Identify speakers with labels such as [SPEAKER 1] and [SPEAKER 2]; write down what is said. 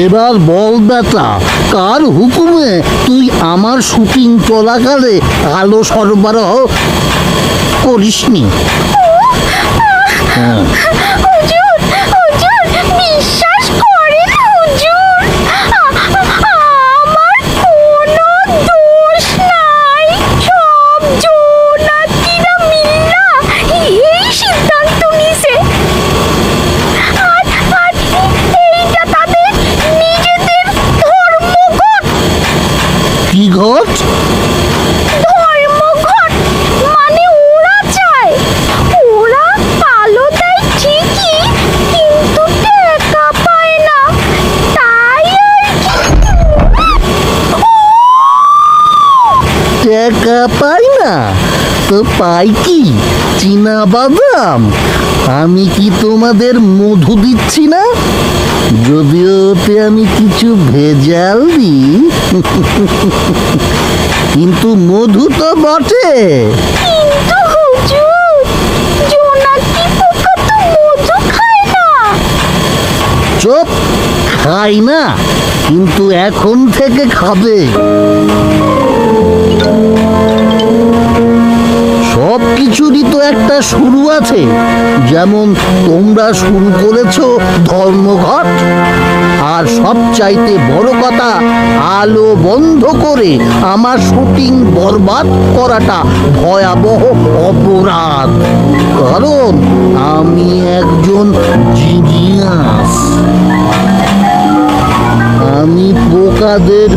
[SPEAKER 1] এবার বল বেটা, কার হুকুমে তুই আমার শুটিং চলাকালে আলো সরবরাহ করিসনি?
[SPEAKER 2] হুজুর, হুজুর, বিশ্বাস করেন হুজুর, আমার কোনো দোষ নাই। সব জোনাকিরা মিল্লা এই সিদ্ধান্ত নিছে। আর এইটা তাদের নিজেদের ধর্মঘট।
[SPEAKER 1] কি ঘট?
[SPEAKER 2] ধর্মঘট মানে ওরা চায়, ওরা আলো দেয় ঠিকই, কিন্তু টাকা পায় না, তাই আর কি।
[SPEAKER 1] টাকা পাই না তো পাই কি? চীনা বাদাম? আমি কি তোমাদের মধু দিচ্ছি না? যদিও ওতে আমি কিছু ভেজাল দিই, কিন্তু মধু তো বটে।
[SPEAKER 2] কিন্তু হুজুর, জোনাকি পোকা তো মধু খায় না।
[SPEAKER 1] চুপ! খাই না, কিন্তু এখন থেকে খাবে। সব কিছুরই তো একটা শুরু আছে। যেমন তোমরা শুরু করেছো ধর্মঘট, আর সবচাইতে বড় কথা, আলো বন্ধ করে আমার শুটিং বরবাদ করাটা ভয়াবহ অপরাধ। কারণ আমি একজন জিনিয়াস। আমি পোকাদের